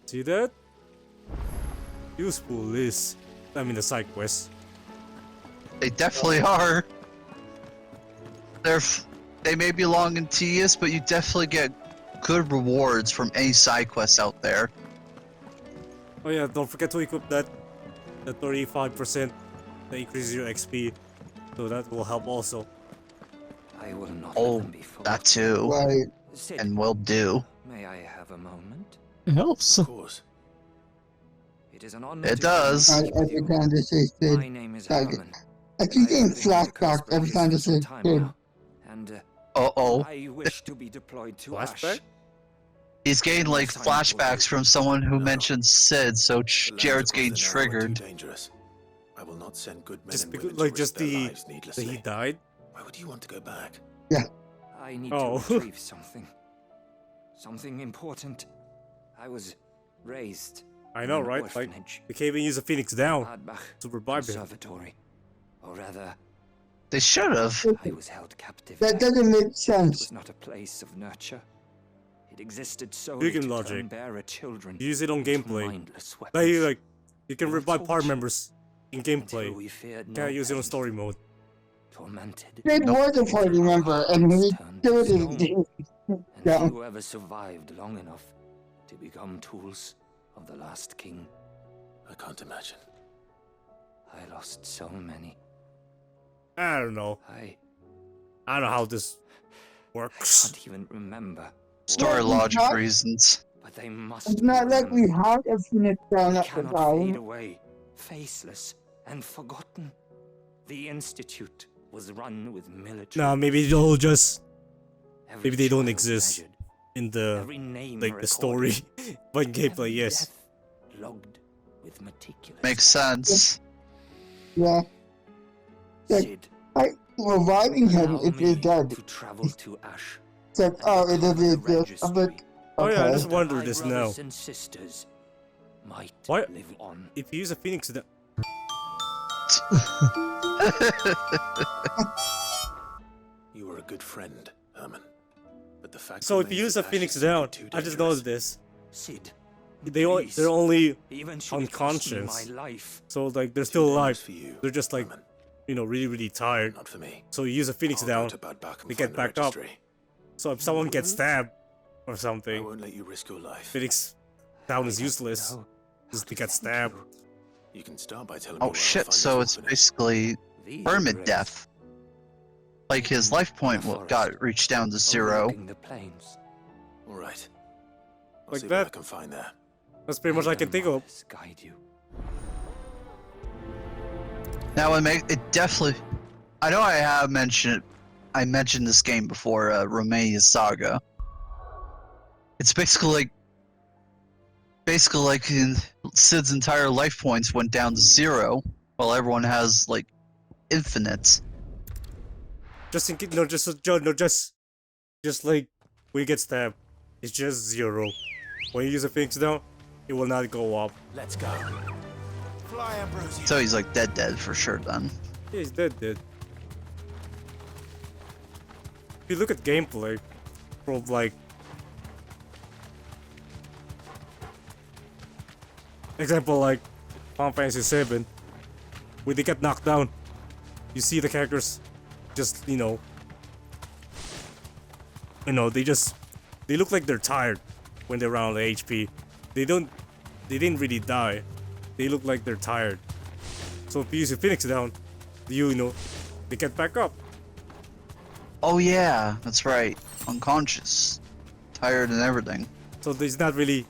See that? Useful list. I mean the side quests. They definitely are. They may be long and tedious, but you definitely get good rewards from any side quests out there. Oh yeah, don't forget to equip that. The 35% that increases your XP. So that will help also. I will not let Oh, them be fooled. that too. Right. Sid, And will do. may I have a moment? It helps. Of course. It is an honor It to does. speak with Every you. time they say Sid. My name is Like, Herman. I keep getting I've been with the flashbacks every Cursebreakers time they for some say time Sid. now, and Uh-oh. I wish to be deployed to Flashback? Ash. He's getting like flashbacks from someone who No. mentioned Sid, so The lands Jared's across getting the Narrow are triggered. Too dangerous. I will not send good men Just and because, women to like, risk just their the lives that needlessly. he died. Why would you want to go back? I need Oh. to retrieve something. Something important. I was raised I in know, an right? Like, orphanage. they can't even use the Phoenix down Adbach to revive him. Conservatory. Or rather, They should have. I was held captive That there. doesn't make It sense. was not a place of nurture. It existed solely Vegan to logic. turn bearer children Use it on into gameplay. mindless Like, weapons. you can Or revive party torture. members in Until gameplay. we feared no Can't use it on pain. story mode. Tormented. Sid was a party member, and he Turned to killed his stone. dude. And Yeah. few ever survived long enough to become tools of the last king. I can't imagine. I lost so many. I don't know. I I don't know how this works. can't even remember. Story Well, logic not- reasons. But they must It's be not like we remembered. had a Phoenix down They at the cannot fade time. away, faceless and forgotten. The Institute was run with military. Nah, maybe they'll just Every maybe they don't child exist measured, in the every name like the recorded, story, but in gameplay, every yes. death logged with meticulous. Makes sense. Yeah. Like, Sid, reviving him allow if me he's dead. to travel to Ash. It's like, oh, it doesn't The exist. I'm like, registry. Oh yeah, I okay. just wonder My this now. brothers and sisters might Why- live on. If you use a Phoenix down, You were a good friend, Herman. But the fact so if you use remains a that Phoenix Ash is down, too I just dangerous. noticed this. Sid, They're please, only even should it cost me unconscious. my life. So like they're Too still dangerous alive. for you, They're just like Herman. really tired. Not for me. So you use a Phoenix I'll down. go to Bad Bach and They get find the back up. registry. So if someone gets stabbed or I something, won't let you risk your life. Phoenix down is I don't useless. know Just how to to get thank stabbed. you. You can start by telling me Oh where I'll shit, find so this it's orphanage. basically The permanent grace death. Like his life point got reached down to 0. overlooking the plains. All right. I'll Like see what I that. can find there. That's pretty much all I can think of. Mothers guide you. Now it definitely. I know I have mentioned it. I mentioned this game before, Romania's Saga. It's basically like Sid's entire life points went down to 0, while everyone has like infinite. Just in case, just like when you get stabbed, it's just 0. When you use a Phoenix down, it will not go up. Let's go. Fly, Ambrosia. So he's like dead for sure then. Yeah, he's dead. If you look at gameplay from like example like Final Fantasy 7, when they get knocked down, you see the characters just they look like they're tired when they're around the HP. They didn't really die. They look like they're tired. So if you use your Phoenix down, they get back up. Oh yeah, that's right. Unconscious, tired and everything. So there's not really,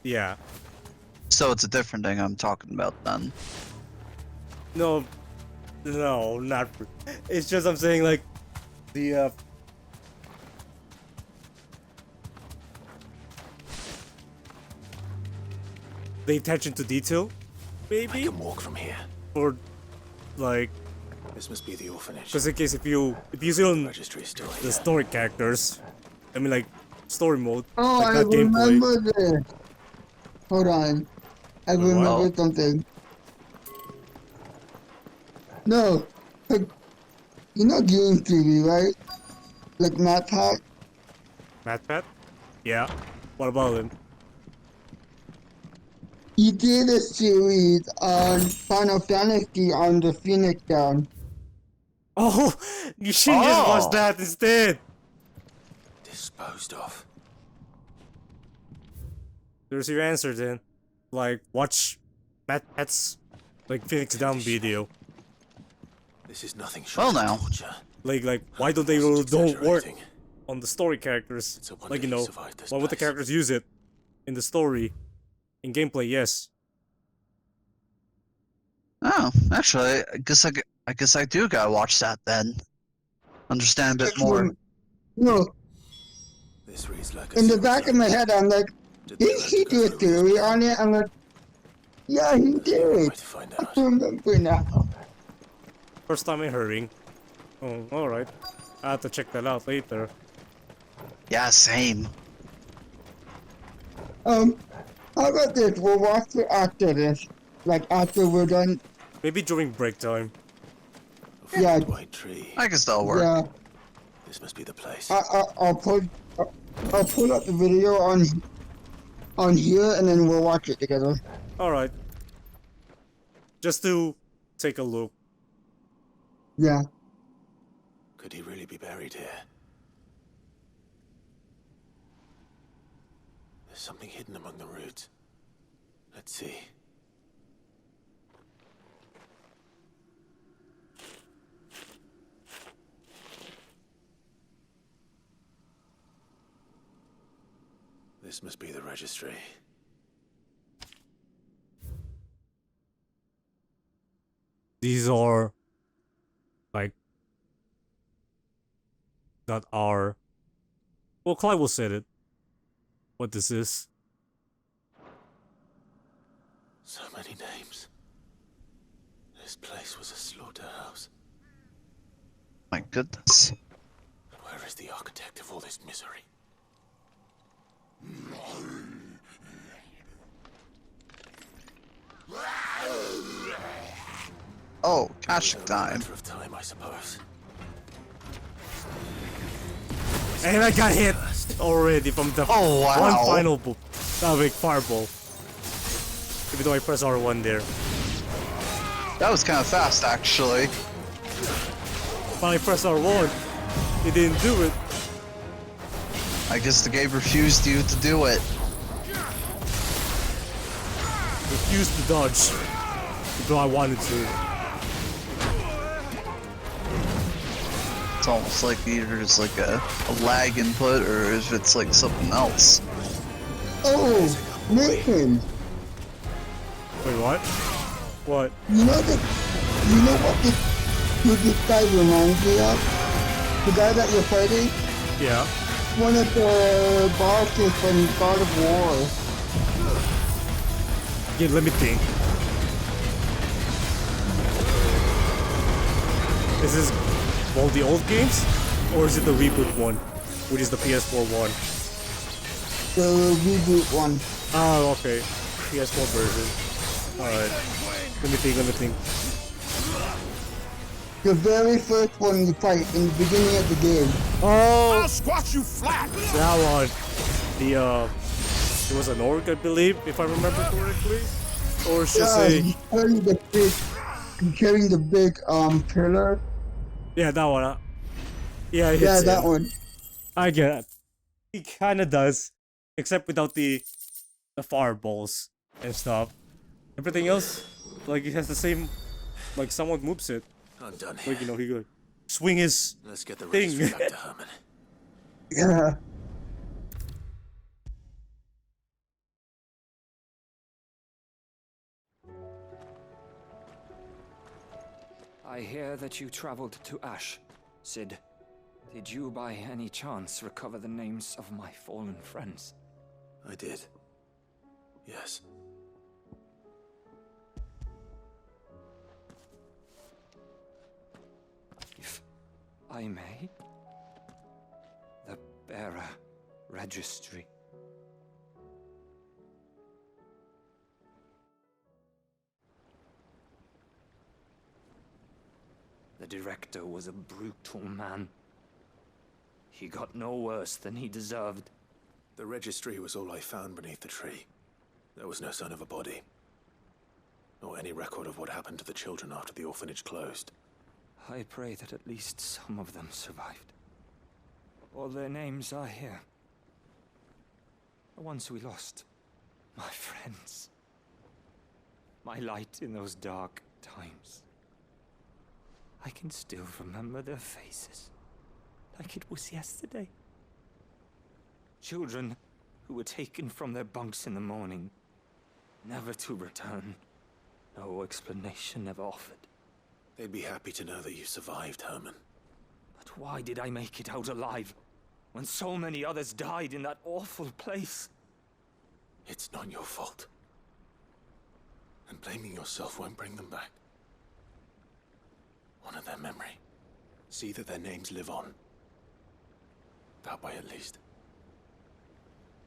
yeah. So it's a different thing I'm talking about then. No, not. It's just I'm saying like the attention to detail, I maybe, can walk from here. or like This must be the orphanage. just in case if you see on Registry is still the here. story characters, I mean like story mode, oh, like I not gameplay. remember this. Hold on. I Wait, what? remember something. No, like, you know Game Theory, right? Like Matt Pack? Matt Pat? Yeah. What about him? he did a series on Final Fantasy on the Phoenix Down. Oh, you should just watch that instead. Disposed of. There's your answer then. Like, watch Matt's like Phoenix Down video. This is nothing short Well, of now. torture. Like why don't they Wasn't don't work exaggerating. on the story characters? It's a wonder Like, you he know, survived this why would the place. characters use it in the story? In gameplay, yes. Oh, actually, I guess I do gotta watch that then. Understand a bit more. No, This reads like a in the suicide. back of my head, I'm like, Did did he do a theory on it? I'm like, yeah, he Way did. to find I out. remember now. First time in hearing. Oh, alright. I have to check that out later. Yeah, same. How about this? We'll watch it after this. Like, after we're done. Maybe during break time. A Yeah. flat white tree. I guess that'll work. Yeah, This must be the place. I'll put up the video on here, and then we'll watch it together. Alright. Just to take a look. Yeah. Could he really be buried here? There's something hidden among the roots. Let's see. This must be the registry. These are like that are well, Clive will say it. What this is. So many names. This place was a slaughterhouse. My goodness. And where is the architect of all this misery? Oh, catching Only a time. matter of time, I suppose. And I got hit already from the Oh, wow. one final big fireball. Even though I press R1 there. That was kind of fast, actually. But I press R1. It didn't do it. I guess the game refused you to do it. Refused to dodge. Though I wanted to. It's almost like either it's like a lag input or if it's like something else. Oh, Nathan. Wait, what? What? You know what this guy reminds me of? The guy that you're fighting? Yeah. One of the bosses from God of War. Yeah, let me think. Is this all the old games? Or is it the reboot one? Which is the PS4 one? The reboot one. Oh, okay. PS4 version. Alright. Let me think. The very first one you fight in the beginning of the game. Oh! I'll squash you flat! That one. The, it was an orc, I believe, if I remember correctly. Or should Yeah, say... he's carrying the big pillar. Yeah, that one. Yeah, it Yeah, hits that him. one. I get it. He kinda does. Except without the fireballs and stuff. Everything else, like, he has the same, like, someone moves it. I'm done here. Like, you know, he could swing his Let's get the thing. registry back to Herman. Yeah. I hear that you traveled to Ash, Sid. Did you by any chance recover the names of my fallen friends? I did. Yes. If I may? The bearer registry. The director was a brutal man. He got no worse than he deserved. The registry was all I found beneath the tree. There was no sign of a body. Or any record of what happened to the children after the orphanage closed. I pray that at least some of them survived. All their names are here. The ones we lost. My friends. My light in those dark times. I can still remember their faces, like it was yesterday. Children who were taken from their bunks in the morning, never to return. No explanation ever offered. They'd be happy to know that you survived, Herman. But why did I make it out alive, when so many others died in that awful place? It's not your fault. And blaming yourself won't bring them back. Honor their memory. See that their names live on. That way, at least.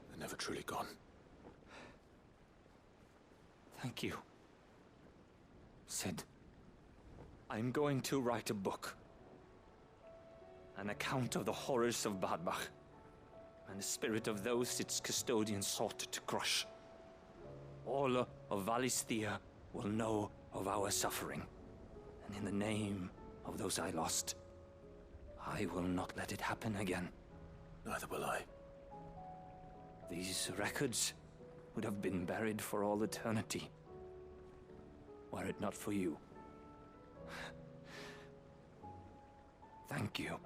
They're never truly gone. Thank you. Sid, I'm going to write a book. An account of the horrors of Badbach, and the spirit of those its custodians sought to crush. All of Valisthea will know of our suffering, and in the name of those I lost, I will not let it happen again. Neither will I. These records would have been buried for all eternity, were it not for you. Thank you.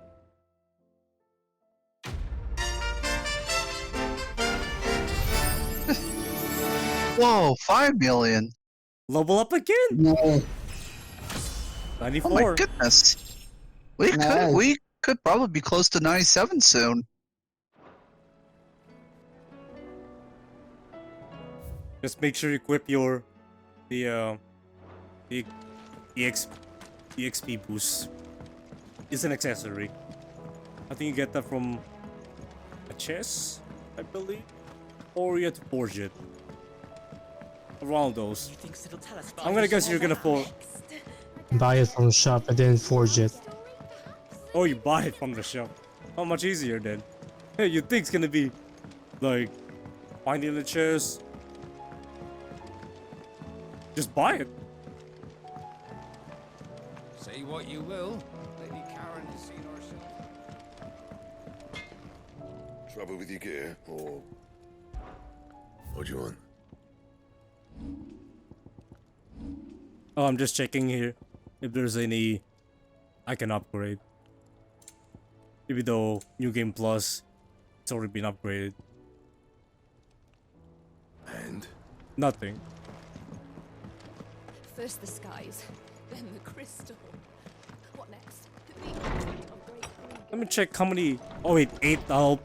Whoa, 5 million. Level up again. No, Oh 94. my goodness. Nice. We could probably be close to 97 soon. Just make sure you equip the EXP boost. It's an accessory. I think you get that from a chest, I believe, or you have to forge it. Around those. I'm gonna guess you're gonna for. Buy it from the shop and then forge it. Oh, you buy it from the shop. How much easier then? Hey, you think it's gonna be like finding the chest? Just buy it. Say what you will, Lady Karen has seen herself. Trouble with your gear, or what do you want? Oh, I'm just checking here if there's any I can upgrade. Even though New Game Plus, it's already been upgraded. And Nothing. First the skies, then the crystal. What next? The upgrade Krieger. Let me check how many. Oh wait, 8 out of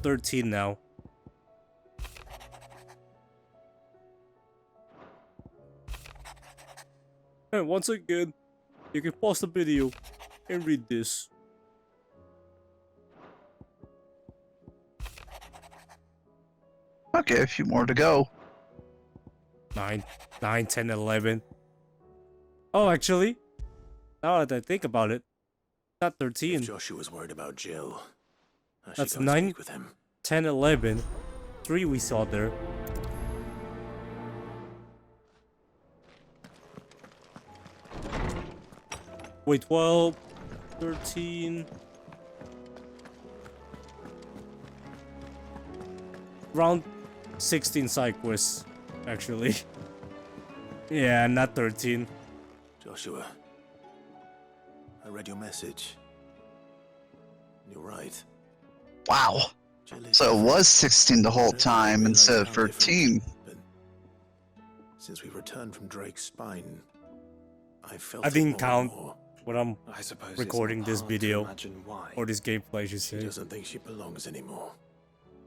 13 now. And once again, you can pause the video and read this. Okay, a few more to go. 9, 10, 11. Oh, actually, now that I think about it, not 13. If Joshua's worried about Jill, I should That's go and 9, speak with him. 10, 11. 3 we saw there. Wait, 12, 13. Round 16 side quests, actually. Yeah, not 13. Joshua, I read your message. You're right. Wow. Jill is So it different. was 16 the whole I don't time realize instead of how different, 13. But since we returned from Drake's spine, I felt I it didn't more and count more. when I'm I suppose recording it's not this hard to video imagine why. or this gameplay, I should She say. doesn't think she belongs anymore.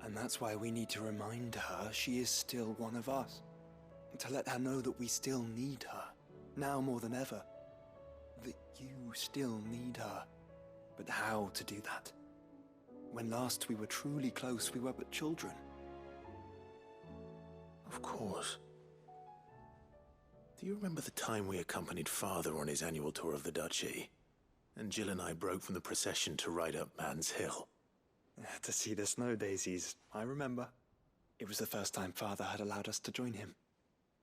And that's why we need to remind her she is still one of us. To let her know that we still need her, now more than ever. That you still need her. But how to do that? When last we were truly close, we were but children. Of course. Do you remember the time we accompanied Father on his annual tour of the Duchy? And Jill and I broke from the procession to ride up Man's Hill. To see the snow daisies, I remember. It was the first time Father had allowed us to join him.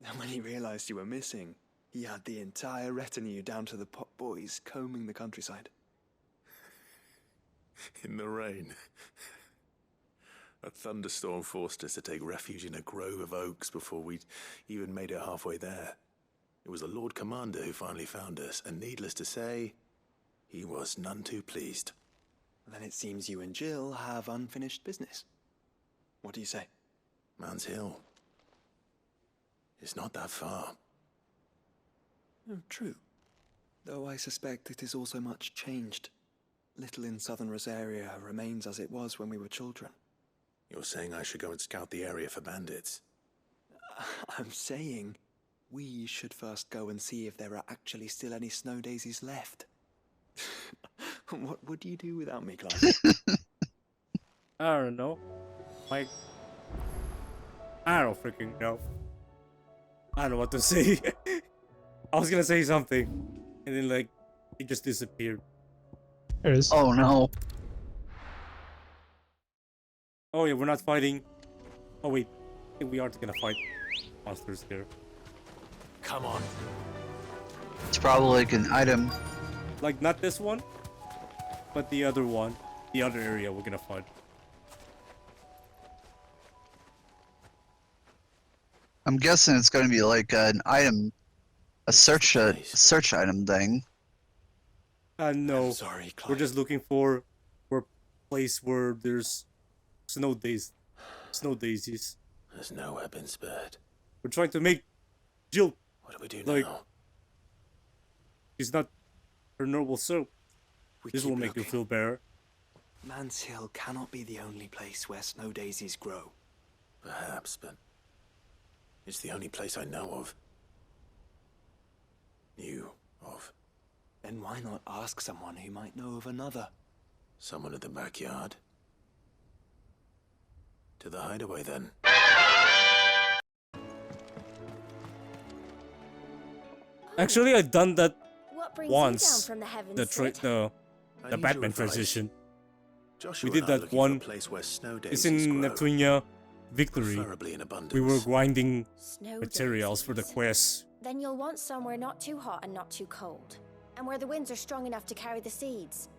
And when he realized you were missing, he had the entire retinue down to the pot boys combing the countryside. In the rain. A thunderstorm forced us to take refuge in a grove of oaks before we'd even made it halfway there. It was the Lord Commander who finally found us, and needless to say, he was none too pleased. Then it seems you and Jill have unfinished business. What do you say? Man's Hill. It's not that far. Oh, true. Though I suspect it is also much changed. Little in southern Rosaria remains as it was when we were children. You're saying I should go and scout the area for bandits? I'm saying we should first go and see if there are actually still any snow daisies left. What would you do without me, Clive? I don't know. Like, I don't freaking know. I don't know what to say. I was gonna say something, and then like, it just disappeared. There it is. Oh no. Oh yeah, we're not fighting. Oh wait, I think we are gonna fight monsters there. Come on. It's probably like an item. Like not this one, but the other one, the other area we're gonna fight. I'm guessing it's going to be like an item, a search item thing. No, I'm sorry, Clive. we're just looking for a place where there's snow daisies. There's nowhere been spared. We're trying to make Jill What do we do like now? she's not her normal self. We This keep will make you looking. feel better. Man's Hill cannot be the only place where snow daisies grow. Perhaps, but it's the only place I know of. Knew of. Then why not ask someone who might know of another? Someone at the backyard. To the hideaway, then. Actually, I've done that What brings once. you down from the heavens, The Sid? the I need Batman your advice. transition. Joshua We did and I are that looking one- for a place where snow It's daisies in grow, Neptunia Victory. preferably in abundance. We were grinding Snow materials for the daisies. quest. Then you'll want somewhere not too hot and not too cold. And where the winds are strong enough to carry the seeds.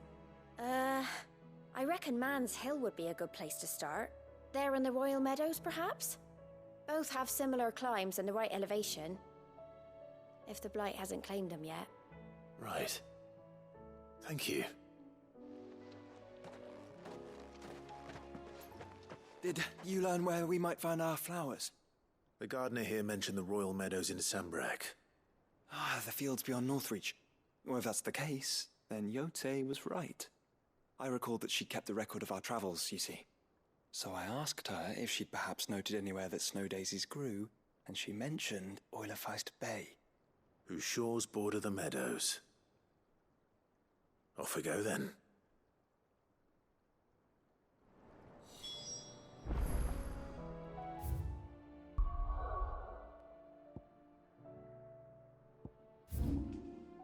I reckon Man's Hill would be a good place to start. There in the Royal Meadows, perhaps? Both have similar climbs and the right elevation. If the Blight hasn't claimed them yet. Right. Thank you. Did you learn where we might find our flowers? The gardener here mentioned the Royal Meadows in Sambrak. Ah, the fields beyond Northreach. Well, if that's the case, then Yote was right. I recalled that she kept a record of our travels, you see. So I asked her if she'd perhaps noted anywhere that snow daisies grew, and she mentioned Oilerfeist Bay. Whose shores border the meadows. Off we go then.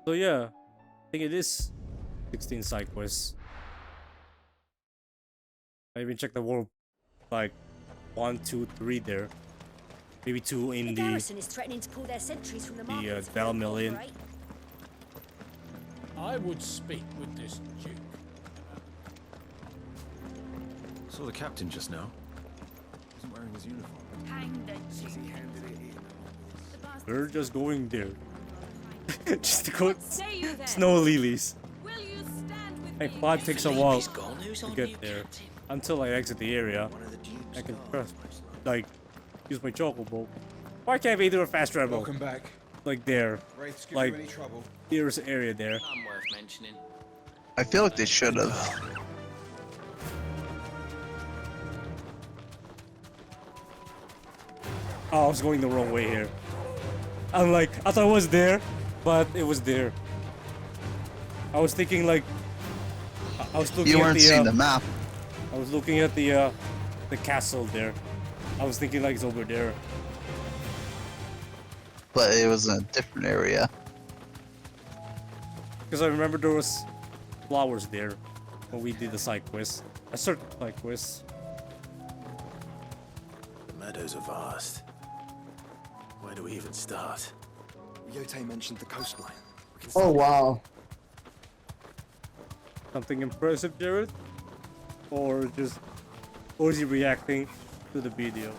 So yeah, I think it is 16 side quests. I even checked the world, like 1, 2, 3 there. Maybe 2 in The the garrison is threatening to pull their sentries from the markets. Battle Million. Right? I would speak with this Duke. Saw the captain just now. Wasn't wearing his uniform. Hang the We're just going there. Just to go Say you then. snow lilies. Will you stand with Like me? Clive takes a while gone. Who's to our get new there. captain? Until I exit the area, One of the Duke's I can guards, press, most like, use my chocobo. Why can't we do a fast travel? Welcome back. Like there. Wraiths give Like- you any trouble? There's an area there. I'm worth mentioning. I feel like they should have. Oh, I was going the wrong way here. I'm like, I thought it was there, but it was there. I was thinking like, I was looking You at weren't the, seeing the map. I was looking at the castle there. I was thinking like it's over there. But it was in a different area. Because I remember there was flowers there when we did the side quest. A certain side quest. The meadows are vast. Where do we even start? Yote mentioned the coastline. We can Oh start wow. Something impressive, Jared? Or is he reacting to the video?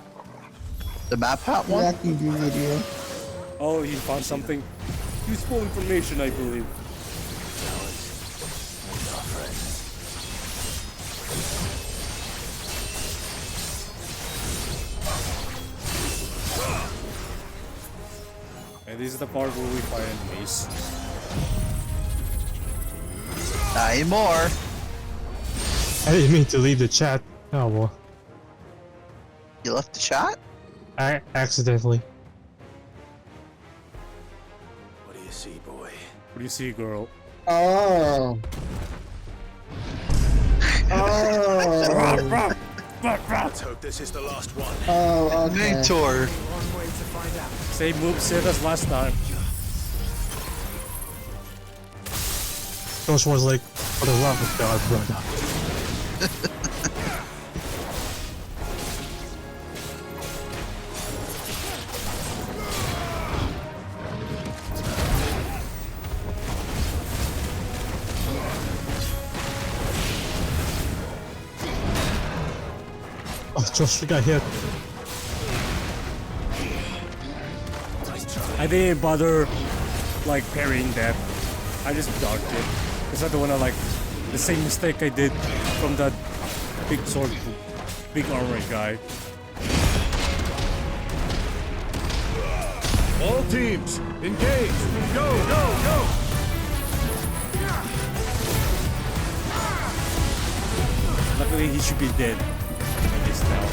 The map hat one? Reacting to video. Oh, he found something useful information, I believe. And this is the part where we fight enemies. Not anymore. I didn't mean to leave the chat. Oh well. You left the chat? I accidentally. What do you see, boy? What do you see, girl? Oh. Oh. Let's hope this is the last one. Oh, okay. Mentor. one way to find out. Same moveset as last time. Josh was like, for the love of God, brother. Oh, Josh got hit. I didn't bother like parrying that. I just dodged it. Because I don't wanna like the same mistake I did from that big sword, big armor guy. All teams, engage! Go, go, go! Luckily he should be dead. At least now.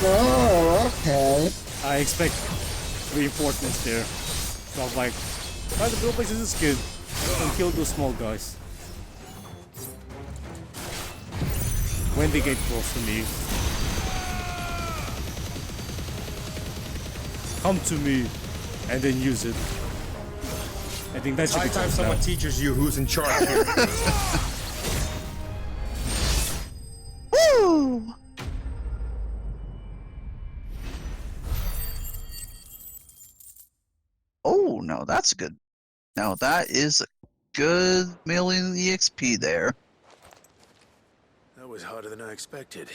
Oh, okay. I expect reinforcements there. So I'm like, try to build places this kid and kill those small guys. When they get close to me. Come to me and then use it. I think that should be High time tough someone now. teaches you who's in charge here. Woo! Oh, no, that's good. Now that is a good million EXP there. That was harder than I expected.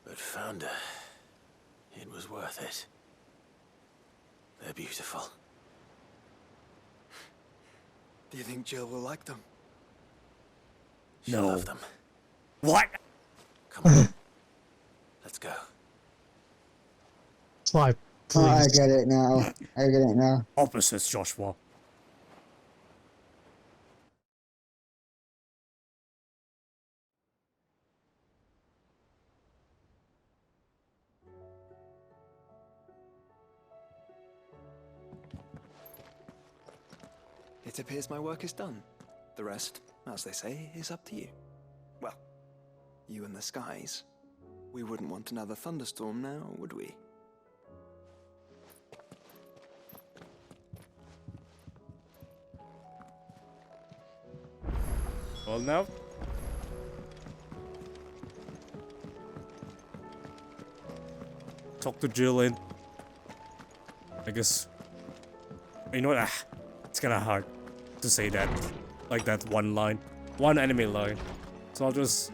But found her. It was worth it. They're beautiful. Do you think Jill will like them? She'll No. love them. What? Come on. Let's go. Clive, Oh, I please. get it now. I get it now. Opposites, Joshua. It appears my work is done. The rest, as they say, is up to you. Well, you and the skies. We wouldn't want another thunderstorm now, would we? Well now. Talk to Jill and I guess you know what? It's kinda hard to say that. Like that one line. One enemy line. So I'll just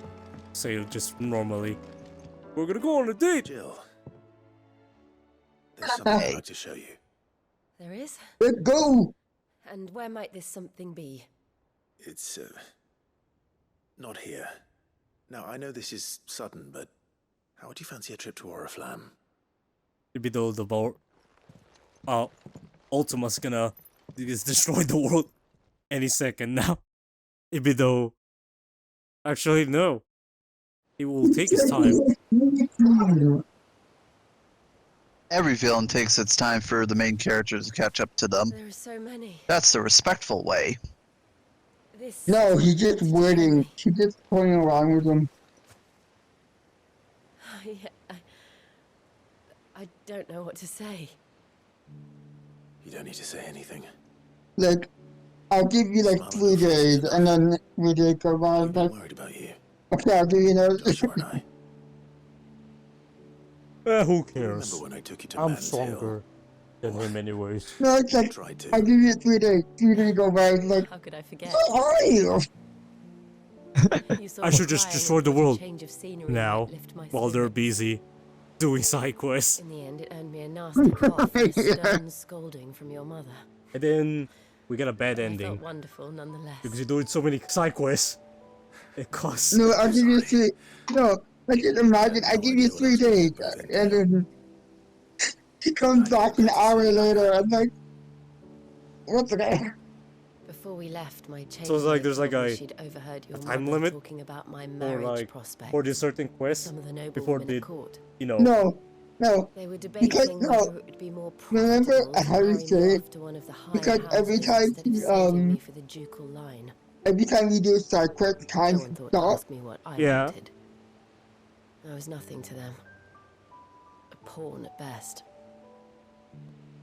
say it just normally. We're gonna go on a date! Jill. There's something I'd like to show you. There is? Let's go! And where might this something be? It's, not here. Now, I know this is sudden, but how would you fancy a trip to Oriflamme? Maybe though the boat. Ultima's gonna just destroy the world any second now. Maybe though. Actually, no. He will take his time. Every villain takes its time for the main characters to catch up to them. There are so many. That's the respectful way. This. No, he's just waiting. She's just playing around with him. don't know what to say. You don't need to say anything. Like, I'll give you like Smile 3 on your face is days, and then 3 days go by. We've been Like, worried about you, okay, I'll give you another. Joshua and I. Who You cares? remember when I took you to I'm Man's Hill? stronger than him anyways. No, it's like, Tried I'll to. give you 3 days. 3 days go by. It's like, How could I forget? where are you? You saw I me should just crying destroy and the thought a world change of scenery now, might lift my while they're spirits. busy doing side quests. In the end, it earned me a nasty cough and a stern scolding from your mother. And then we get a bad But I ending felt wonderful nonetheless. because you're doing so many side quests. It costs. No, I'll give you Sorry. 3. No, like, just imagine, I I had no give you idea what I 3 was getting days, myself and into. then he comes I back didn't an have to hour say it like later. that. I'm like, what's that? Before we left, my chamber So it's like there's like told me a she'd overheard your time mother limit talking about my or marriage like prospects for this certain with quest some of the noble before women they, at court. you know. No. They were Because, debating no. whether it would be more Remember profitable to how you marry me say it? off to one of the higher Because every houses time instead of he, saving me for the ducal line. every time you do a side quest, time No one thought to stop. ask me what I Yeah. wanted. I was nothing to them. A pawn at best.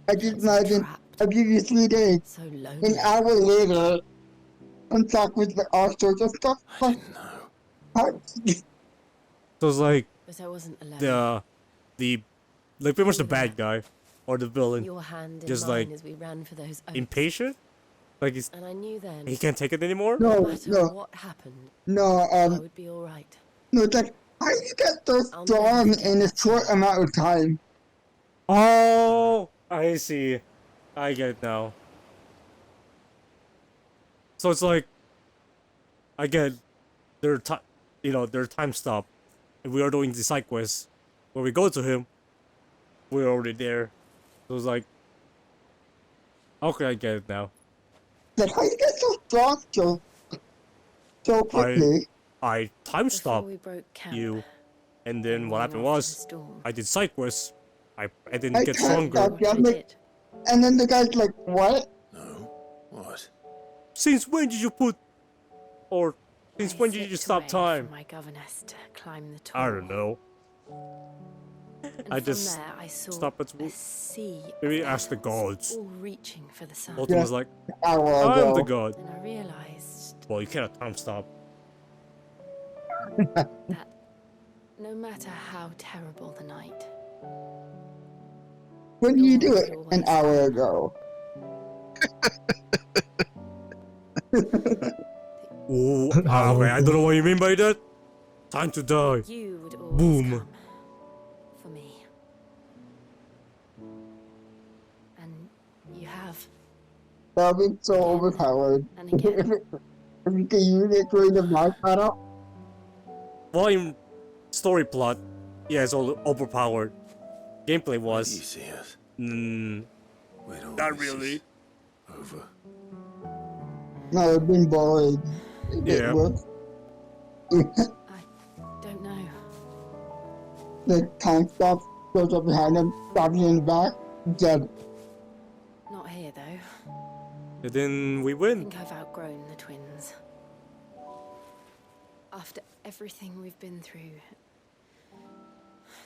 I just Felt so imagine, trapped, I'll give you 3 days. so An lonely. hour later, I'm talking with the all sorts of stuff. I didn't know. So it's like But I wasn't alone. the like pretty much the You there. bad guy or the villain Your hand in just mine like as we ran for those oaks. impatient. Like And I knew then, he can't take it anymore. no No, matter no, what happened, no, I would be all right. no, it's like, how do you get so I'll strong never forget in a that short time. amount of time? Oh, I see. I get it now. So it's like, I get their time, their time stop, and we are doing the side quest. When we go to him, we're already there. So it's like, okay, I get it now. Like, how do you get so strong so quickly? I time Before stop we broke camp, you, and then and what went happened off to was the storm. I did side quests. I didn't I get can't stronger. stop you. I'm I like, did. and then the guy's like, what? No? What? Since when did you put, or since I when did you slipped stop away time? from my governess to climb the I tall don't know. And I from just there, I saw stop at a sea of maybe ask the elves, gods. all reaching for the sun. Ultim Yeah. was like, Hour I am the ago. god. And I realized Well, you cannot time stop. that no matter how terrible the night, When did you do dawn it? would An always hour come. ago. Oh, okay, I don't know what you mean by that. Time to die. You would always Boom. come for me. And you have. I've been so overpowered. And again. If you can use it during the boss battle. Volume, story plot, yeah, it's all overpowered. Gameplay Why do you was, see us? mm, When all not this really. is over. No, it's been boring. Yeah. Don't know. The time stop goes up behind him, stops you in the back, dead. Not here, though. And then we I win. think I've outgrown the twins. After everything we've been through,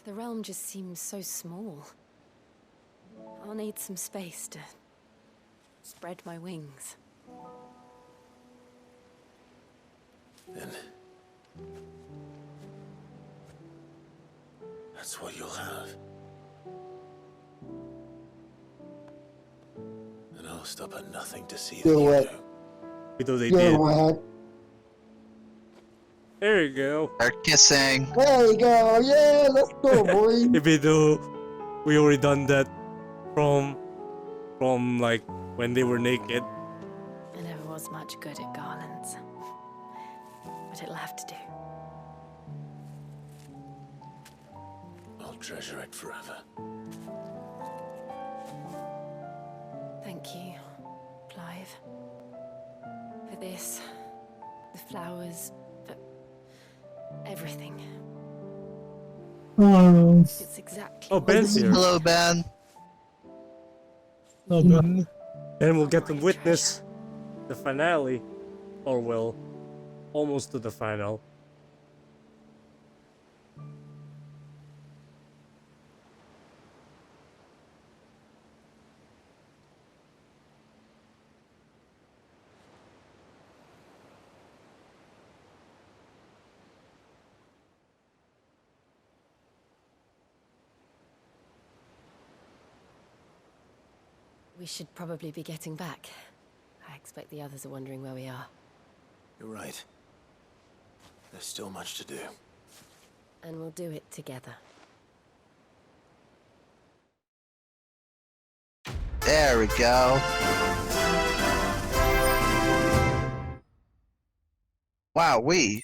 the realm just seems so small. I'll need some space to spread my wings. Then that's what you'll have. And I'll stop at nothing to see that Do you it. do. Because they You're did. what? There you go. They're kissing. There you go. Yeah, let's go, boy. Even though we already done that from like when they were naked. I never was much good at garlands, but it'll have to do. I'll treasure it forever. Thank you, Clive, for this, the flowers, for everything. It's exactly Oh, what Ben's I here. Hello, Ben. And we'll get to witness the finale, or well, almost to the final. We should probably be getting back. I expect the others are wondering where we are. You're right. There's still much to do. And we'll do it together. There we go. Wow, we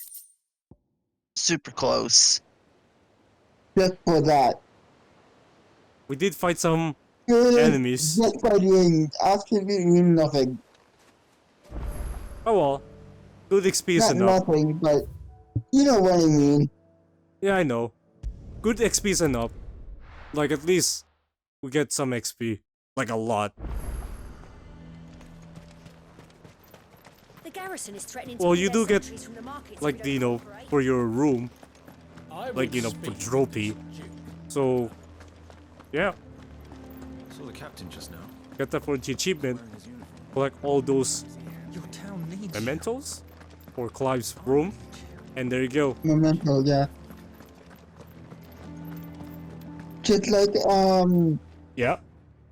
super close. Just for that. We did fight some Good. enemies. Just fighting absolutely nothing. Oh well. Good XP is Not enough. nothing, but you know what I mean. Yeah, I know. Good XP is enough. Like, at least we get some XP. Like, a lot. The garrison is threatening Well, to you pull do their get, sentries from the markets like, if the, we you don't know, cooperate. for your room. I Like, you know, will for speak trophy. to this Duke. So, yeah. Saw the captain just now. Get that for the achievement. Wearing his uniform. Collect all those Your town needs mementos for Clive's room. And there you go. Memento, yeah. Just like Yeah.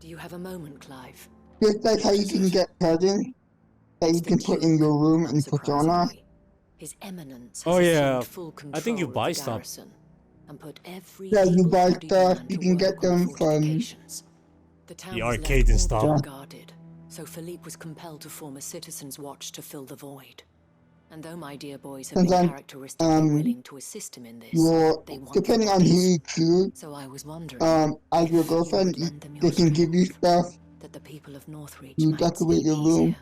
Do you have a moment, Clive? just like how you can get presents that you It's the can put in Duke, your room in Persona. unsurprisingly. His Eminence Oh, has yeah. assumed full control I think you of buy the stuff. garrison and put every Yeah, you buy able-bodied stuff, man you to can get work on them from fortifications. The town the was arcade left and all stuff. but Yeah. unguarded, so Philippe was compelled to form a citizens' watch to fill the void. And though my dear boys have been Sometimes, characteristically willing to assist him in this, your they want depending the on who bodies. you choose, So I was wondering as if your you girlfriend, would lend them they your can give you strength, stuff that the people of Northreach to might decorate sleep your room. easier,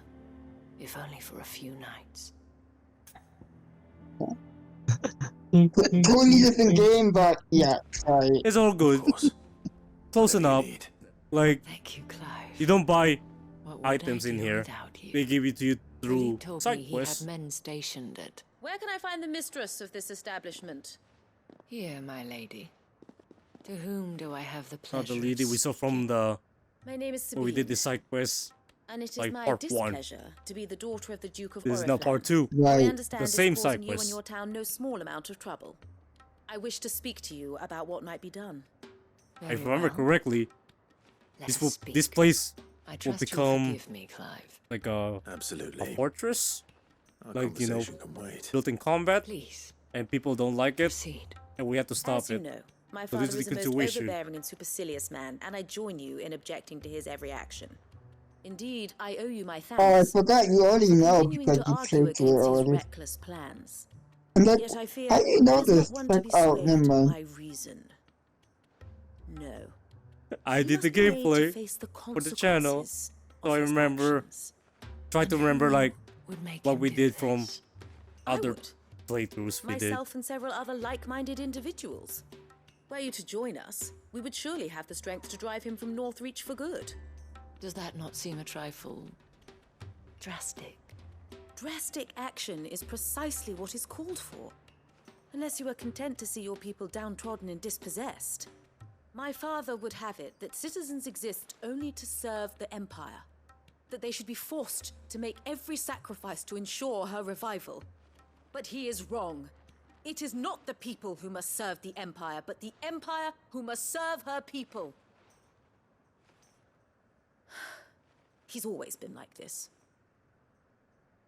if only for a few nights. Totally different game, but yeah, sorry. It's all Of good. course. Close Whatever you enough. need. Like, Thank you, Clive. you don't buy What would items I in do here. without you? They give it to you through Philippe told me side he had quests. men stationed at... Where can I find the mistress of this establishment? Here, my lady. To whom do I have the pleasure Not the of lady we saw from speaking? the... My name is when Sabine, we did the side quest. and it is like my part one. displeasure to be the daughter of the Duke of This is now Oriflamme. part 2. who I Right. understand The is same causing side you and quest. your town no small amount of trouble. I wish to speak to you about what might be done. Very If I remember well. correctly, Let this us will speak. this place I will trust become you'll forgive me, Clive. like a Absolutely. fortress, Our like, you know, conversation can wait. built in combat, Please, and people don't like it, proceed. and we have to stop As you it. know, my So father this is is the a most continuation. overbearing and supercilious man, and I join you in objecting to his every action. Indeed, I owe you my Oh, I thanks forgot you already for know continuing because to you argue saved it against his already. reckless plans. And that, Yet I fear how do you know he is not this? one Like, to be oh, swayed never mind. by reason. No. I He did the must be made to gameplay face the for the channel, consequences so of I his remember, actions. try to And who remember like would make what him we do did from this? I other would. playthroughs we did. Myself and several other like-minded individuals. Were you to join us, we would surely have the strength to drive him from Northreach for good. Does that not seem a trifle drastic? Drastic action is precisely what is called for. Unless you are content to see your people downtrodden and dispossessed. My father would have it that citizens exist only to serve the Empire. That they should be forced to make every sacrifice to ensure her revival. But he is wrong. It is not the people who must serve the Empire, but the Empire who must serve her people. He's always been like this.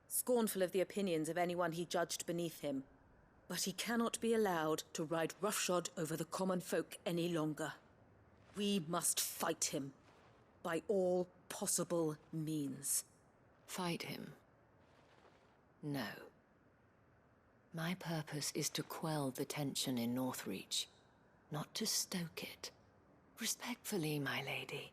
Scornful of the opinions of anyone he judged beneath him. But he cannot be allowed to ride roughshod over the common folk any longer. We must fight him by all possible means. Fight him? No. My purpose is to quell the tension in Northreach, not to stoke it. Respectfully, my lady.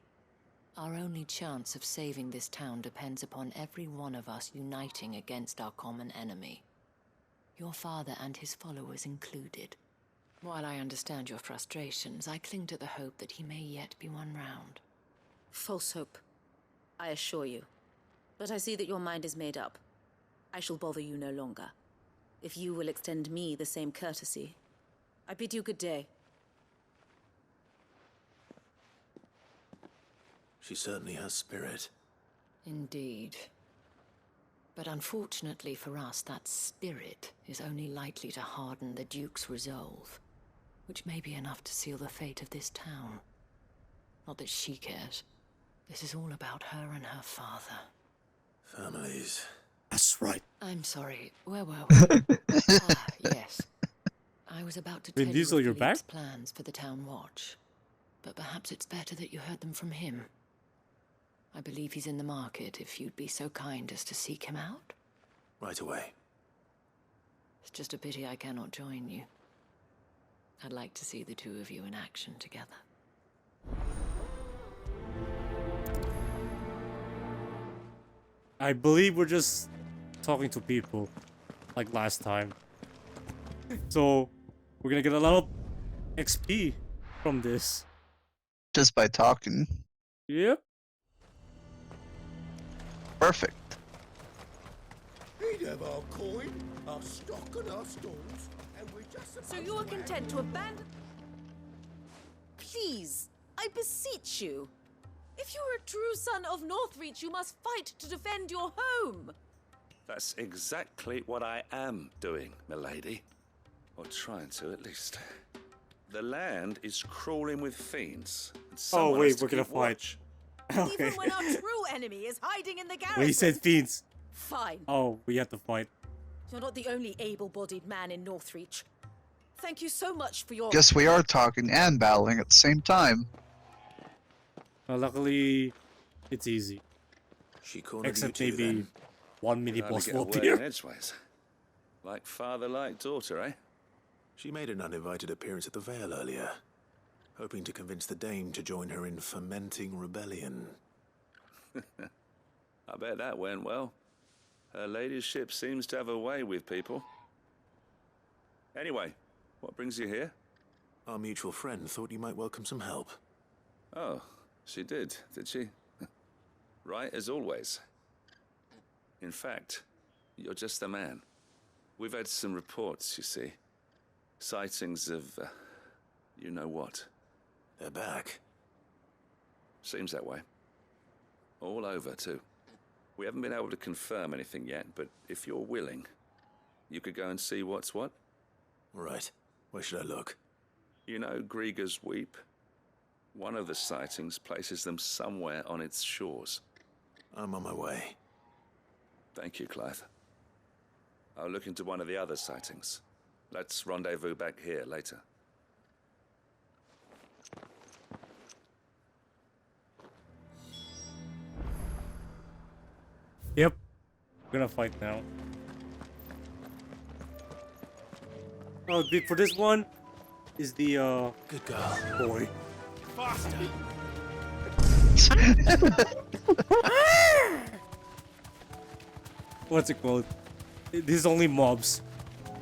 Our only chance of saving this town depends upon every one of us uniting against our common enemy. Your father and his followers included. While I understand your frustrations, I cling to the hope that he may yet be won round. False hope, I assure you. But I see that your mind is made up. I shall bother you no longer. If you will extend me the same courtesy, I bid you good day. She certainly has spirit. Indeed. But unfortunately for us, that spirit is only likely to harden the Duke's resolve, which may be enough to seal the fate of this town. Not that she cares. This is all about her and her father. Families. That's right. I'm sorry, where were we? Yes. I was about to tell Vin you Diesel, of you're back? Philippe's plans for the town watch. But perhaps it's better that you heard them from him. I believe he's in the market, if you'd be so kind as to seek him out. Right away. It's just a pity I cannot join you. I'd like to see the two of you in action together. I believe we're just talking to people like last time. So we're gonna get a lot of XP from this. Just by talking. Yep. Perfect. He'd have our coin, our stock and our stalls, and we're just... So you are content to abandon... Please, I beseech you. If you are a true son of Northreach, you must fight to defend your home. That's exactly what I am doing, milady. Or trying to, at least. The land is crawling with fiends. And Oh someone wait, has to we're gonna keep fight. watch. Okay. Even when our true enemy is hiding in the garrison. When he said fiends. Fine. Oh, we have to fight. You're not the only able-bodied man in Northreach. Thank you so much for your... Guess we are talking and battling at the same time. Well, luckily, it's easy. She cornered Except you too, maybe then. one mini Could hardly boss get a will word appear. in edgeways. Like father, like daughter, eh? She made an uninvited appearance at the Vale earlier, hoping to convince the Dame to join her in fomenting rebellion. I bet that went well. Her ladyship seems to have a way with people. Anyway, what brings you here? Our mutual friend thought you might welcome some help. Oh, she did she? Right as always. In fact, you're just the man. We've had some reports, you see. Sightings of, you know what. They're back. Seems that way. All over, too. We haven't been able to confirm anything yet, but if you're willing, you could go and see what's what. Right. Where should I look? You know Grieger's Weep? One of the sightings places them somewhere on its shores. I'm on my way. Thank you, Clive. I'll look into one of the other sightings. Let's rendezvous back here later. Yep. We're gonna fight now. Oh, for this one is the Good girl. boy. Faster! What's it called? This is only mobs.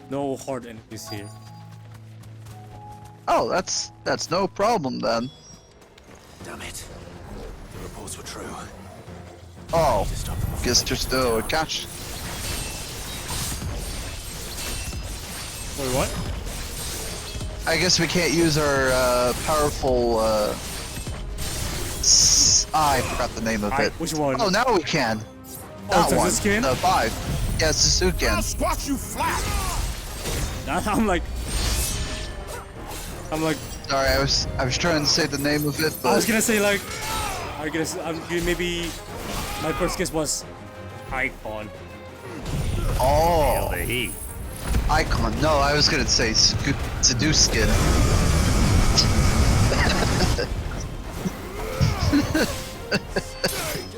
No hard enemies here. Oh, that's no problem then. Damn it. The reports were true. Oh, guess just catch. Wait, what? I guess we can't use our powerful. I forgot the name of it. Which one? Oh, now we can. Oh, That one. the skin? The 5. Yeah, it's the Suzuki. I'll squash you flat! I'm like. Sorry, I was trying to say the name of it, but I was gonna say like. Maybe my first guess was Icon. oh, the heat. Icon. No, I was gonna say Saduskin.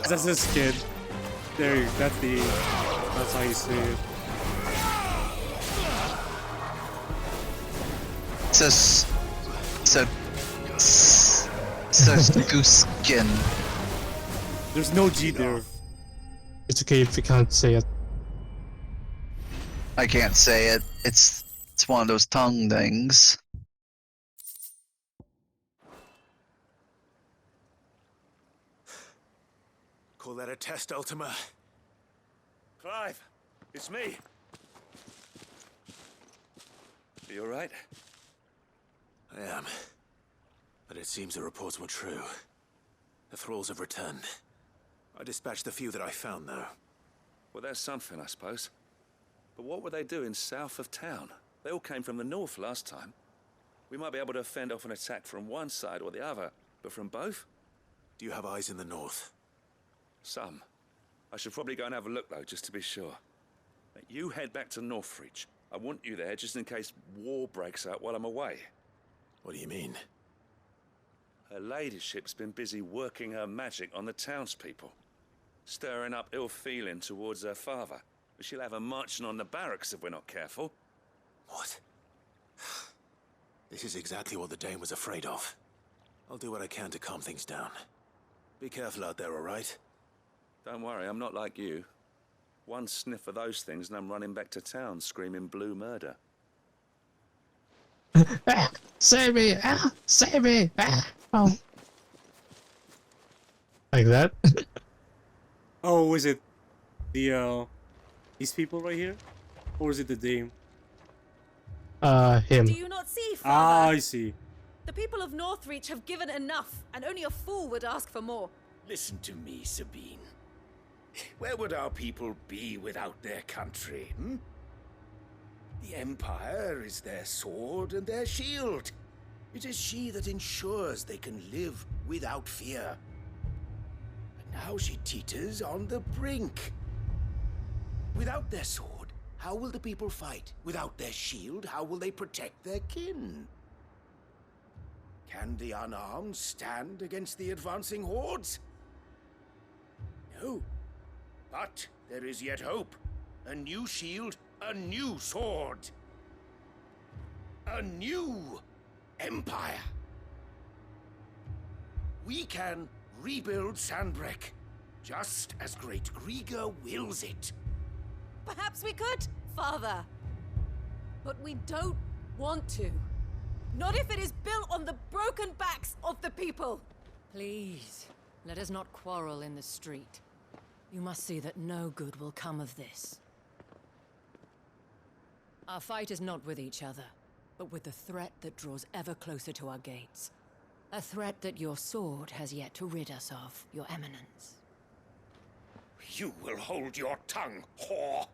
That's his skin. There you. That's how you see it. Saduskin. There's no G there. It's okay if we can't say it. I can't say it. It's one of those tongue things. Call that a test, Ultima? Clive, it's me. Are you alright? I am. But it seems the reports were true. The thralls have returned. I dispatched the few that I found, though. Well, that's something, I suppose. But what were they doing south of town? They all came from the north last time. We might be able to fend off an attack from one side or the other, but from both? Do you have eyes in the north? Some. I should probably go and have a look, though, just to be sure. You head back to Northreach. I want you there just in case war breaks out while I'm away. What do you mean? Her ladyship's been busy working her magic on the townspeople, stirring up ill feeling towards her father. She'll have her marching on the barracks if we're not careful. What? This is exactly what the Dane was afraid of. I'll do what I can to calm things down. Be careful out there, all right? Don't worry, I'm not like you. One sniff of those things and I'm running back to town screaming blue murder. Save me! Ah, save me! Ah, oh. Like that? Oh, is it the these people right here, or is it the dame? Him. Do you not see, Father? Ah, I see. The people of Northreach have given enough, and only a fool would ask for more. Listen to me, Sabine. Where would our people be without their country, hmm? The Empire is their sword and their shield. It is she that ensures they can live without fear. And now she teeters on the brink. Without their sword, how will the people fight? Without their shield, how will they protect their kin? Can the unarmed stand against the advancing hordes? No. But there is yet hope. A new shield, a new sword. A new empire. We can rebuild Sandbreck, just as great Grieger wills it. Perhaps we could, Father. But we don't want to. Not if it is built on the broken backs of the people. Please, let us not quarrel in the street. You must see that no good will come of this. Our fight is not with each other, but with the threat that draws ever closer to our gates. A threat that your sword has yet to rid us of, Your Eminence. You will hold your tongue, whore.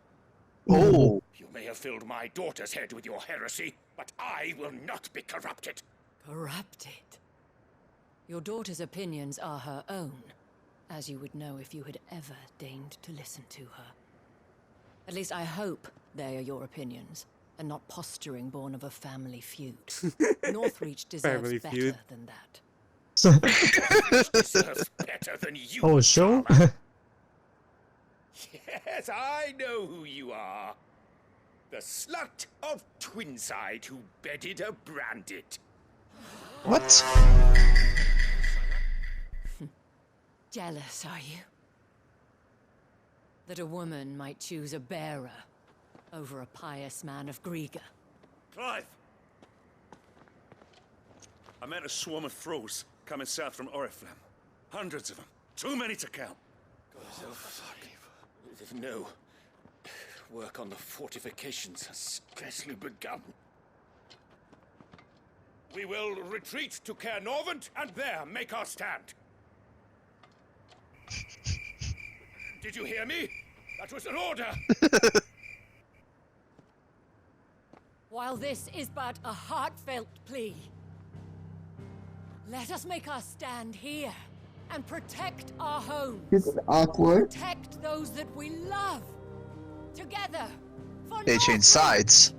Oh. You may have filled my daughter's head with your heresy, but I will not be corrupted. Corrupted? Your daughter's opinions are her own, as you would know if you had ever deigned to listen to her. At least I hope they are your opinions, and not posturing born of a family feud. Northreach deserves Family better feud. than that. Deserves better than you. Oh, sure? Yes, I know who you are. The slut of Twinside who bedded a Brandit. What? Jealous, are you? That a woman might choose a bearer over a pious man of Grieger. Clive! I met a swarm of thralls coming south from Oriflamme. Hundreds of them. Too many to count. No. Work on the fortifications has scarcely begun. We will retreat to Caer Norvent and there make our stand. Did you hear me? That was an order! While this is but a heartfelt plea, let us make our stand here and protect our homes. This is awkward. Protect those that we love. Together. For They changed sides.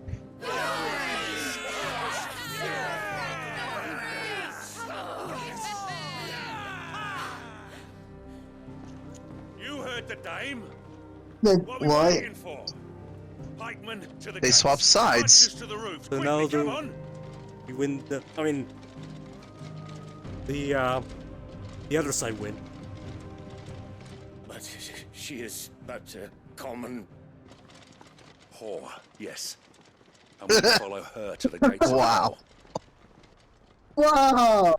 You heard the dame? Like, What are we what? waiting for? Pikemen to the They gates, swapped sides. archers to the roof. So Quickly, now come the- on! You win the. I mean, the other side win. But she is but a common... Whore, yes. And we'll follow her to the gates. Wow. Wow!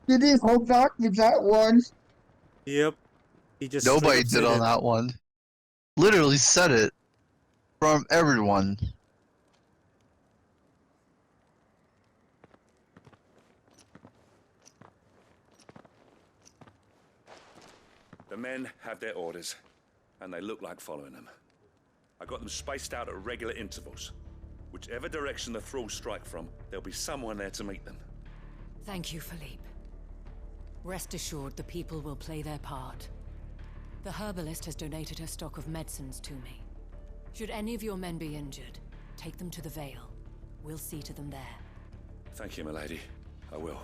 Did he hold back with that one? Yep. He just Nobody straight did up on said that one. Literally said it. From everyone. The men have their orders, and they look like following them. I got them spaced out at regular intervals. Whichever direction the thralls strike from, there'll be someone there to meet them. Thank you, Philippe. Rest assured, the people will play their part. The herbalist has donated her stock of medicines to me. Should any of your men be injured, take them to the Vale. We'll see to them there. Thank you, milady. I will.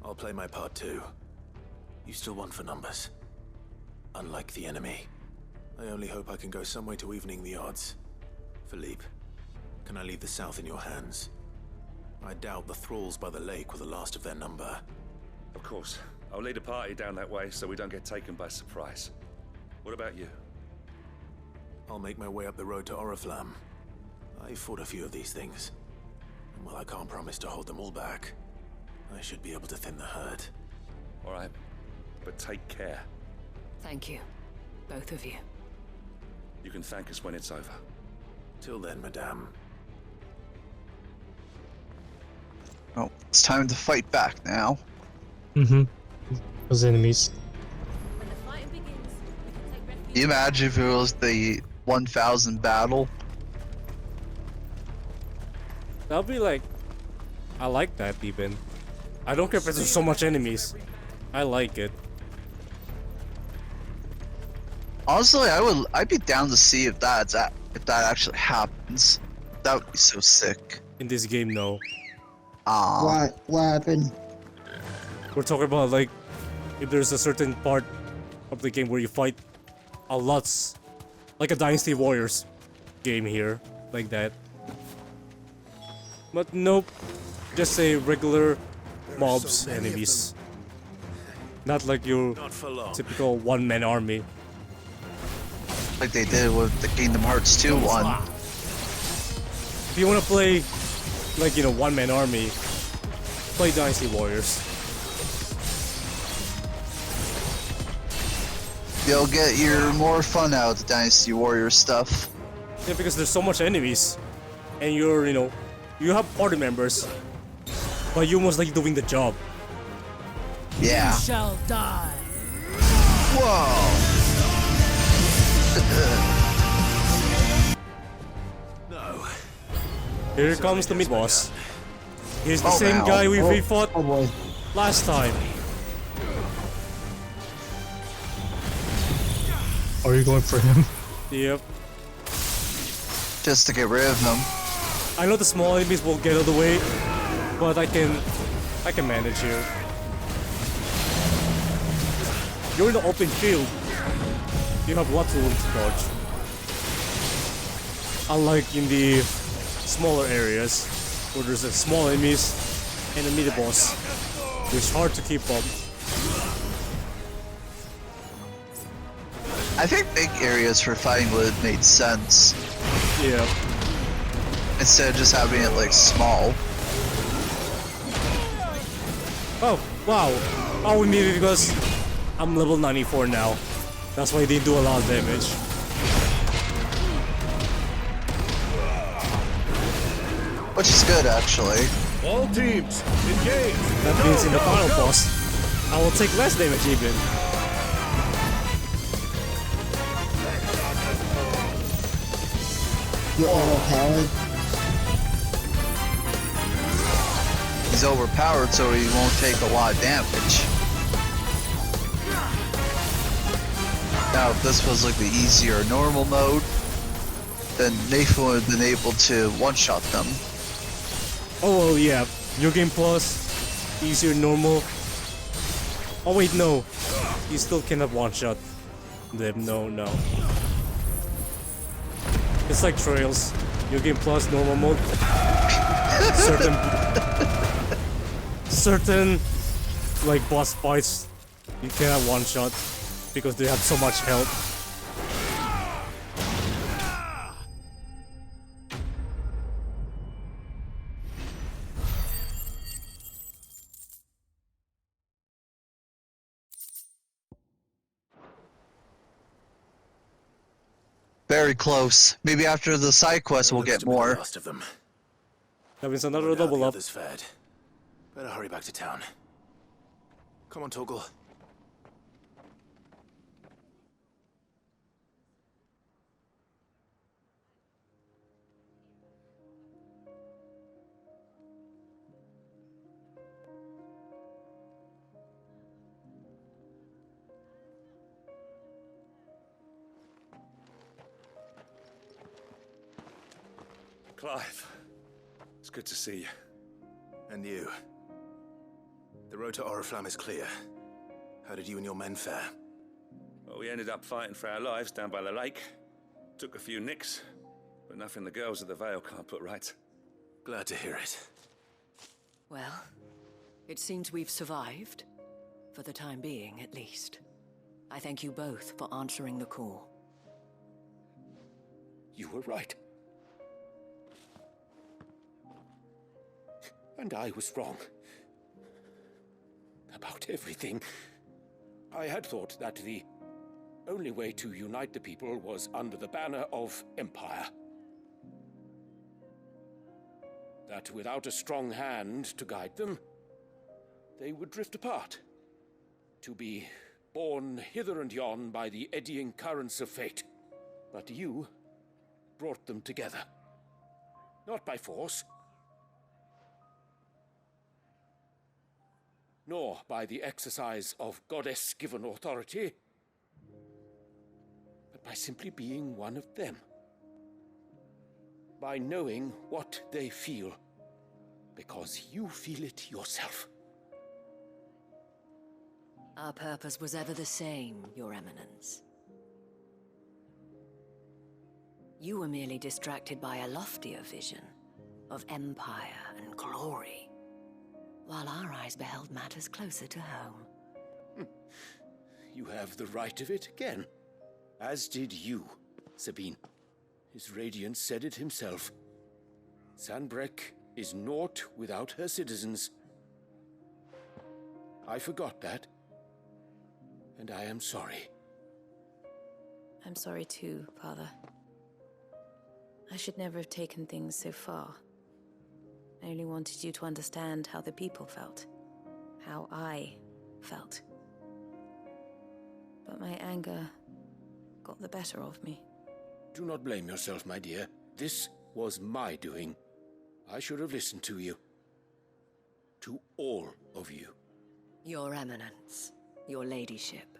I'll play my part too. You still won for numbers. Unlike the enemy. I only hope I can go some way to evening the odds. Philippe, can I leave the South in your hands? I doubt the thralls by the lake were the last of their number. Of course. I'll lead a party down that way so we don't get taken by surprise. What about you? I'll make my way up the road to Oriflamme. I fought a few of these things. And while I can't promise to hold them all back, I should be able to thin the herd. All right. But take care. Thank you. Both of you. You can thank us when it's over. Till then, madame. Oh, it's time to fight back now. Mm-hmm. Those enemies. Can you imagine if it was the 1000 battle? That'll be like... I like that even. I don't care if there's so much enemies. I like it. Honestly, I'd be down to see if that actually happens. That would be so sick. In this game, no. What happened? We're talking about like if there's a certain part of the game where you fight a lots, like a Dynasty Warriors game here, like that. But nope, just a regular mobs enemies. Not like your typical one-man army. Like they did with the Kingdom Hearts 2 one. If you want to play, like, you know, one-man army, play Dynasty Warriors. You'll get your more fun out of the Dynasty Warrior stuff. Yeah, because there's so much enemies, and you're, you know, you have party members, but you're almost like doing the job. Yeah. You shall die. Whoa. No. Here comes the mid-boss. He's the Oh, same wow. guy we Oh, fought oh boy. last time. Are you going for him? Yep. Just to get rid of him. I know the small enemies will get out of the way, but I can manage here. You're in the open field. You have lots of room to dodge. Unlike in the smaller areas, where there's a small enemies and a mini boss, which is hard to keep up. I think big areas for fighting would have made sense. Yeah. Instead of just having it like small. Oh, wow. All we needed because I'm level 94 now. That's why they do a lot of damage. Which is good, actually. All teams, engage! That means in the final boss, I will take less damage even. You're overpowered. He's overpowered, so he won't take a lot of damage. Now, if this was like the easier normal mode, then Nathan would have been able to one-shot them. Oh, well, yeah. New Game Plus, easier normal. Oh, wait, no. You still cannot one-shot them. No. It's like Trails. New Game Plus, normal mode. Certain, like, boss fights, you cannot one-shot because they have so much health. Very close. Maybe after the side quest we'll get more. Last of them. That means another double up. Others fared. Better hurry back to town. Come on, Torgal. Clive, it's good to see you. And you. The road to Oriflamme is clear. How did you and your men fare? Well, we ended up fighting for our lives down by the lake. Took a few nicks, but nothing the girls of the Vale can't put right. Glad to hear it. Well, it seems we've survived. For the time being, at least. I thank you both for answering the call. You were right. And I was wrong. About everything. I had thought that the only way to unite the people was under the banner of Empire. That without a strong hand to guide them, they would drift apart. To be borne hither and yon by the eddying currents of fate. But you brought them together. Not by force, nor by the exercise of goddess-given authority, but by simply being one of them. By knowing what they feel, because you feel it yourself. Our purpose was ever the same, Your Eminence. You were merely distracted by a loftier vision of empire and glory, while our eyes beheld matters closer to home. You have the right of it again, as did you, Sabine. His radiance said it himself. Sanbreque is naught without her citizens. I forgot that, and I am sorry. I'm sorry too, Father. I should never have taken things so far. I only wanted you to understand how the people felt. How I felt. But my anger got the better of me. Do not blame yourself, my dear. This was my doing. I should have listened to you. To all of you. Your Eminence, your ladyship,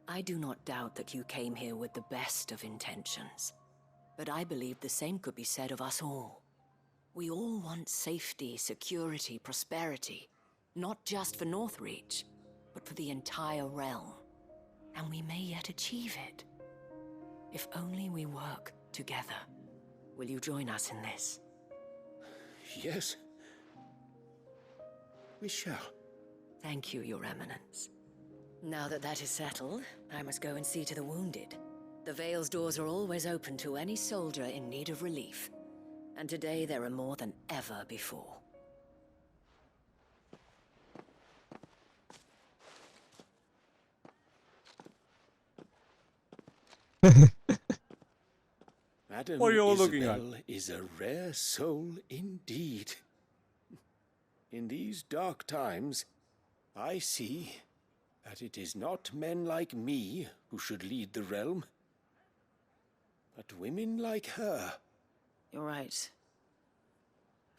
I do not doubt that you came here with the best of intentions. But I believe the same could be said of us all. We all want safety, security, prosperity. Not just for Northreach, but for the entire realm. And we may yet achieve it. If only we work together. Will you join us in this? Yes. We shall. Thank you, Your Eminence. Now that that is settled, I must go and see to the wounded. The Vale's doors are always open to any soldier in need of relief. And today there are more than ever before. Madam What are you all looking at? Isabelle is a rare soul indeed. In these dark times, I see that it is not men like me who should lead the realm, but women like her. You're right.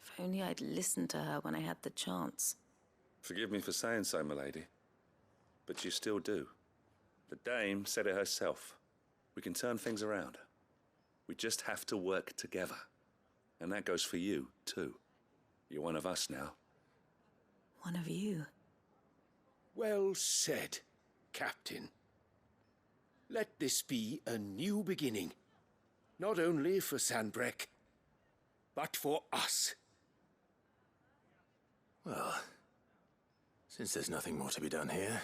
If only I'd listened to her when I had the chance. Forgive me for saying so, milady, but you still do. The dame said it herself. We can turn things around. We just have to work together. And that goes for you, too. You're one of us now. One of you? Well said, Captain. Let this be a new beginning. Not only for Sanbreque, but for us. Well, since there's nothing more to be done here,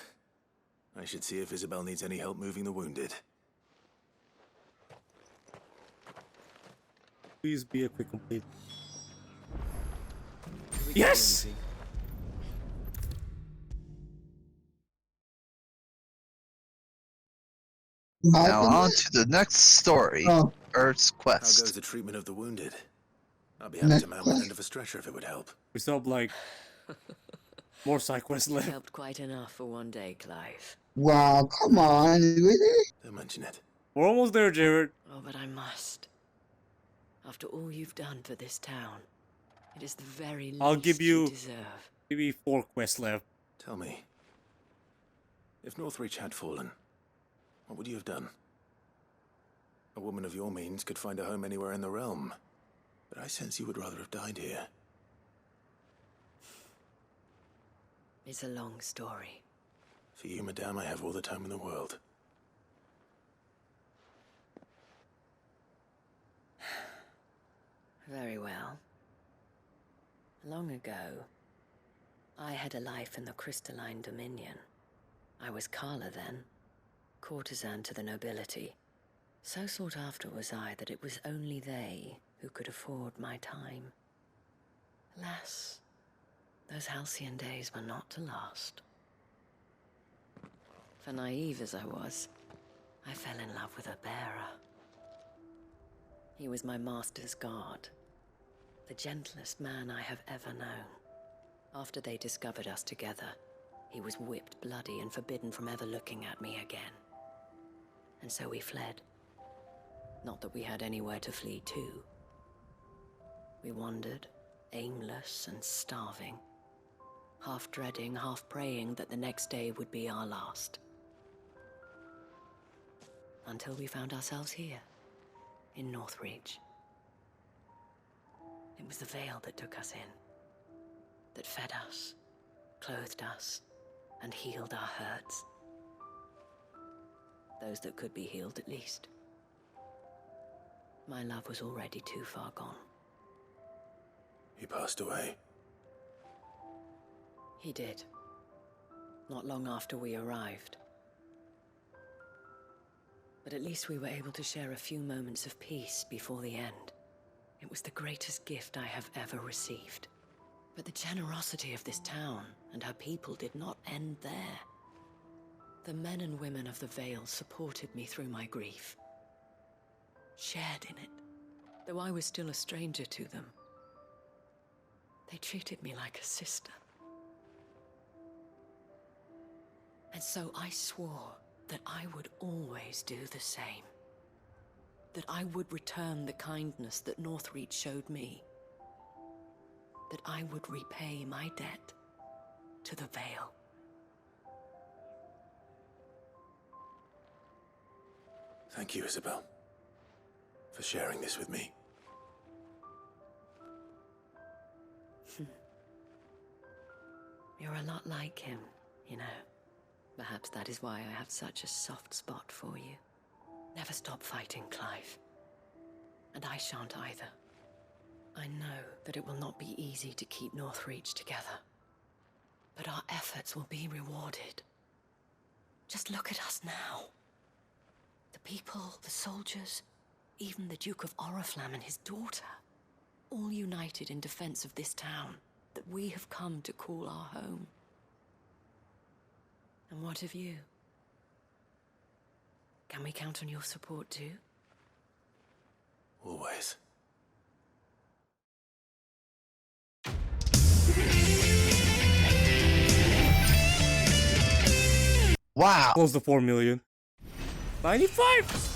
I should see if Isabelle needs any help moving the wounded. Please be a quick complete. Yes! Now on to the next story, Earth's How Quest. goes the treatment of the wounded? I'll be happy to mount one end of a stretcher if it would help. We still have like more side quests left. Helped quite enough for one day, Clive. Wow, come on, really? Don't mention it. We're almost there, Jared. Oh, but I must. After all you've done for this town, it is the very least I'll give you deserve. maybe 4 quests left. Tell me, if Northreach had fallen, what would you have done? A woman of your means could find a home anywhere in the realm. But I sense you would rather have died here. It's a long story. For you, madame, I have all the time in the world. Very well. Long ago, I had a life in the crystalline dominion. I was Carla then, courtesan to the nobility. So sought after was I that it was only they who could afford my time. Alas, those halcyon days were not to last. For naive as I was, I fell in love with a bearer. He was my master's guard, the gentlest man I have ever known. After they discovered us together, he was whipped bloody and forbidden from ever looking at me again. And so we fled. Not that we had anywhere to flee to. We wandered, aimless and starving, half dreading, half praying that the next day would be our last. Until we found ourselves here, in Northreach. It was the veil that took us in, that fed us, clothed us, and healed our hurts. Those that could be healed, at least. My love was already too far gone. He passed away. He did. Not long after we arrived. But at least we were able to share a few moments of peace before the end. It was the greatest gift I have ever received. But the generosity of this town and her people did not end there. The men and women of the Vale supported me through my grief. Shared in it, though I was still a stranger to them. They treated me like a sister. And so I swore that I would always do the same. That I would return the kindness that Northreach showed me. That I would repay my debt to the Vale. Thank you, Isabelle, for sharing this with me. You're a lot like him, you know. Perhaps that is why I have such a soft spot for you. Never stop fighting, Clive. And I shan't either. I know that it will not be easy to keep Northreach together. But our efforts will be rewarded. Just look at us now. The people, the soldiers, even the Duke of Oriflamme and his daughter, all united in defense of this town that we have come to call our home. And what of you? Can we count on your support too? Always. Wow. Close to 4 million. 95!